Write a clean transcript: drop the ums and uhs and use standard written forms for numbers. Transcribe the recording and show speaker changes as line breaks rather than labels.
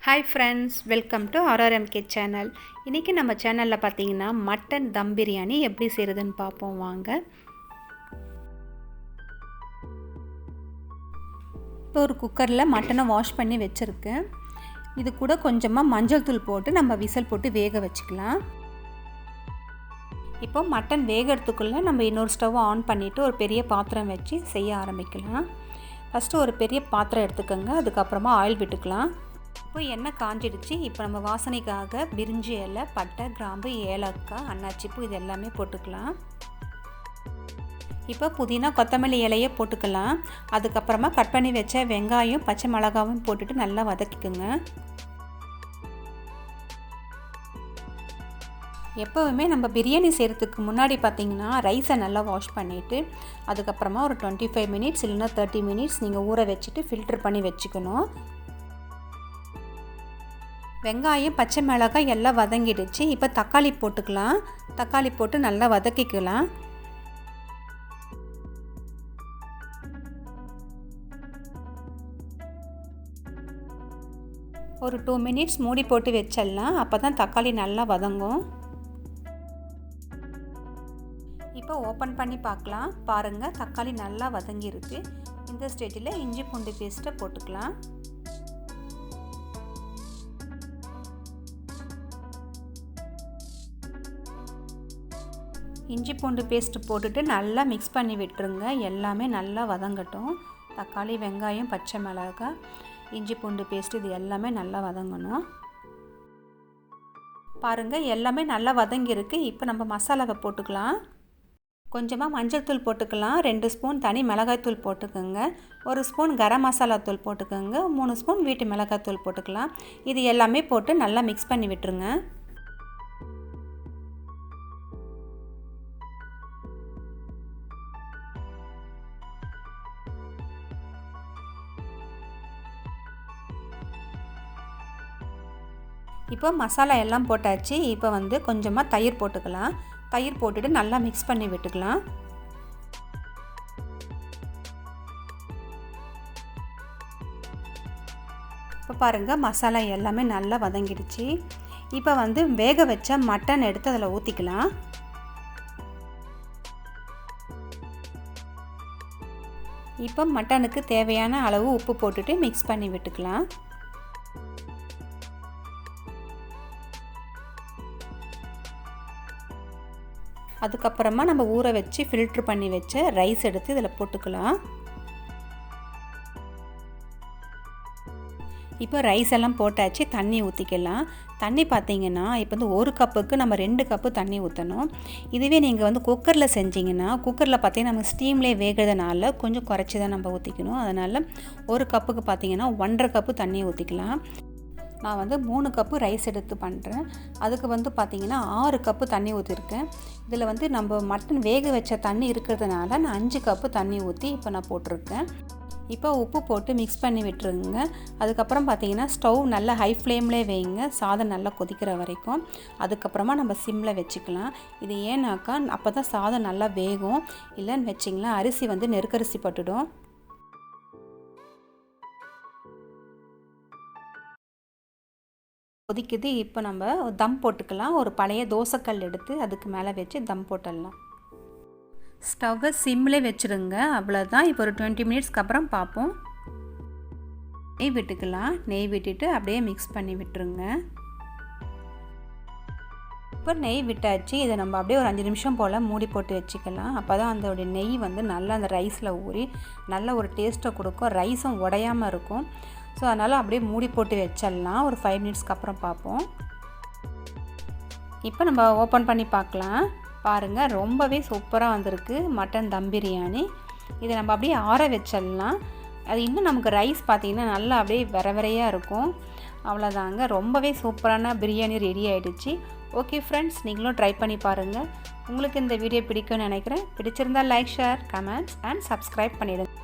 Hi friends, welcome to RRMK channel. இன்னைக்கு நம்ம சேனல்ல பாத்தீங்கன்னா மட்டன் தம் பிரியாணி எப்படி செய்யறதுன்னு பாப்போம் வாங்க. இப்போ ஒரு குக்கர்ல மட்டனை வாஷ் பண்ணி வெச்சிருக்கேன். இது கூட கொஞ்சமா மஞ்சள் தூள் போட்டு நம்ம விசில் போட்டு வேக வச்சுக்கலாம். இப்போ மட்டன் வேகிறதுக்குள்ள நம்ம இன்னொரு ஸ்டவ் ஆன் பண்ணிட்டு ஒரு பெரிய பாத்திரம் வச்சு செய்ய ஆரம்பிக்கலாம். ஃபர்ஸ்ட் ஒரு பெரிய பாத்திரம் எடுத்துக்கங்க. அதுக்கு அப்புறமா ஆயில் விட்டுக்கலாம். இப்போ எண்ணெய் காஞ்சிடுச்சு. இப்போ நம்ம வாசனைக்காக பிரிஞ்சி இலை, பட்டை, கிராம்பு, ஏலக்காய், அன்னாச்சிப்பூ இது எல்லாமே போட்டுக்கலாம். இப்போ புதினா, கொத்தமல்லி இலையை போட்டுக்கலாம். அதுக்கப்புறமா கட் பண்ணி வச்ச வெங்காயம், பச்சை மிளகாயும் போட்டுட்டு நல்லா வதக்கிக்குங்க. எப்போவுமே நம்ம பிரியாணி செய்கிறதுக்கு முன்னாடி பார்த்திங்கன்னா ரைஸை நல்லா வாஷ் பண்ணிவிட்டு அதுக்கப்புறமா ஒரு 25 மினிட்ஸ் இல்லைன்னா 30 மினிட்ஸ் நீங்கள் ஊற வச்சுட்டு ஃபில்டர் பண்ணி வச்சுக்கணும். வெங்காயம், பச்சை மிளகாய் எல்லாம் வதங்கிடுச்சு. இப்போ தக்காளி போட்டுக்கலாம். தக்காளி போட்டு நல்லா வதக்கிக்கலாம். ஒரு 2 மினிட்ஸ் மூடி போட்டு வச்சிடலாம். அப்போ தான் தக்காளி நல்லா வதங்கும். இப்போ ஓப்பன் பண்ணி பார்க்கலாம். பாருங்கள், தக்காளி நல்லா வதங்கியிருக்கு. இந்த ஸ்டேஜில் இஞ்சி பூண்டு பேஸ்ட்டை போட்டுக்கலாம். இஞ்சி பூண்டு பேஸ்ட்டு போட்டுட்டு நல்லா மிக்ஸ் பண்ணி விட்டுருங்க. எல்லாமே நல்லா வதங்கட்டும். தக்காளி, வெங்காயம், பச்சை மிளகாய், இஞ்சி பூண்டு பேஸ்ட்டு இது எல்லாமே நல்லா வதங்கணும். பாருங்கள், எல்லாமே நல்லா வதங்கியிருக்கு. இப்போ நம்ம மசாலாவை போட்டுக்கலாம். கொஞ்சமாக மஞ்சள் தூள் போட்டுக்கலாம். 2 ஸ்பூன் தனி மிளகாய் தூள் போட்டுக்கோங்க. 1 ஸ்பூன் கரம் மசாலா தூள் போட்டுக்கோங்க. 3 ஸ்பூன் வீட்டு மிளகாய் தூள் போட்டுக்கலாம். இது எல்லாமே போட்டு நல்லா மிக்ஸ் பண்ணி விட்டுருங்க. இப்போ மசாலா எல்லாம் போட்டாச்சு. இப்போ கொஞ்சமாக தயிர் போட்டுக்கலாம். தயிர் போட்டுட்டு நல்லா மிக்ஸ் பண்ணி விட்டுக்கலாம். இப்போ பாருங்கள், மசாலா எல்லாமே நல்லா வதங்கிடுச்சு. இப்போ வேக வச்ச மட்டன் எடுத்து அதில் ஊற்றிக்கலாம். இப்போ மட்டனுக்கு தேவையான அளவு உப்பு போட்டுட்டு மிக்ஸ் பண்ணி விட்டுக்கலாம். அதுக்கப்புறமா நம்ம ஊற வச்சு ஃபில்ட்ரு பண்ணி வச்ச ரைஸ் எடுத்து இதில் போட்டுக்கலாம். இப்போ ரைஸ் எல்லாம் போட்டாச்சு. தண்ணி ஊற்றிக்கலாம். தண்ணி பார்த்திங்கன்னா இப்போ 1 கப்புக்கு நம்ம 2 கப்பு தண்ணி ஊற்றணும். இதுவே நீங்கள் குக்கரில் செஞ்சிங்கன்னா குக்கரில் பார்த்திங்கன்னா நம்ம ஸ்டீம்லேயே வேகிறதுனால கொஞ்சம் குறைச்சி தான் நம்ம ஊற்றிக்கணும். அதனால் 1 கப்புக்கு பார்த்திங்கன்னா 1.5 கப்பு தண்ணி ஊற்றிக்கலாம். நான் 3 கப்பு ரைஸ் எடுத்து பண்ணுறேன். அதுக்கு பார்த்திங்கன்னா 6 கப்பு தண்ணி ஊற்றிருக்கேன். இதில் நம்ம மட்டன் வேக வச்ச தண்ணி இருக்கிறதுனால நான் 5 கப்பு தண்ணி ஊற்றி இப்போ நான் போட்டிருக்கேன். இப்போ உப்பு போட்டு மிக்ஸ் பண்ணி விட்டுருங்க. அதுக்கப்புறம் பார்த்திங்கன்னா ஸ்டவ் நல்லா ஹை ஃப்ளேம்லேயே வைங்க, சாதம் நல்லா கொதிக்கிற வரைக்கும். அதுக்கப்புறமா நம்ம சிம்மில் வச்சுக்கலாம். இது ஏன்னாக்கா அப்போ தான் சாதம் நல்லா வேகும். இல்லைன்னு வச்சிங்களா அரிசி நெருக்கரிசி பட்டுடும். கொதிக்குது. இப்போ நம்ம தம் போட்டுக்கலாம். ஒரு பழைய தோசைக்கல் எடுத்து அதுக்கு மேலே வச்சு தம் போட்டுடலாம். ஸ்டவ்வை சிம்மில் வச்சுருங்க. அவ்வளோதான். இப்போ ஒரு 20 மினிட்ஸ்க்கு அப்புறம் பார்ப்போம். நெய் விட்டுக்கலாம். நெய் விட்டுட்டு அப்படியே மிக்ஸ் பண்ணி விட்டுருங்க. இப்போ நெய் விட்டாச்சு. இதை நம்ம அப்படியே ஒரு 5 நிமிஷம் போல் மூடி போட்டு வச்சுக்கலாம். அப்போ தான் அதோடைய நெய் நல்லா அந்த ரைஸில் ஊறி நல்ல ஒரு டேஸ்ட்டை கொடுக்கும். ரைஸும் உடையாமல் இருக்கும். ஸோ அதனால் அப்படியே மூடி போட்டு வச்சிடலாம். ஒரு 5 மினிட்ஸ்க்கு அப்புறம் பார்ப்போம். இப்போ நம்ம ஓப்பன் பண்ணி பார்க்கலாம். பாருங்கள், ரொம்பவே சூப்பராக வந்திருக்கு மட்டன் தம் பிரியாணி. இதை நம்ம அப்படியே ஆற வச்சிடலாம். அது இன்னும் நமக்கு ரைஸ் பார்த்திங்கன்னா நல்லா அப்படியே வெரையாக இருக்கும். அவ்வளோதாங்க, ரொம்பவே சூப்பரான பிரியாணி ரெடி ஆகிடுச்சு. ஓகே ஃப்ரெண்ட்ஸ், நீங்களும் ட்ரை பண்ணி பாருங்கள். உங்களுக்கு இந்த வீடியோ பிடிக்கும்னு நினைக்கிறேன். பிடிச்சிருந்தால் like, share, comments and subscribe பண்ணிவிடுங்க.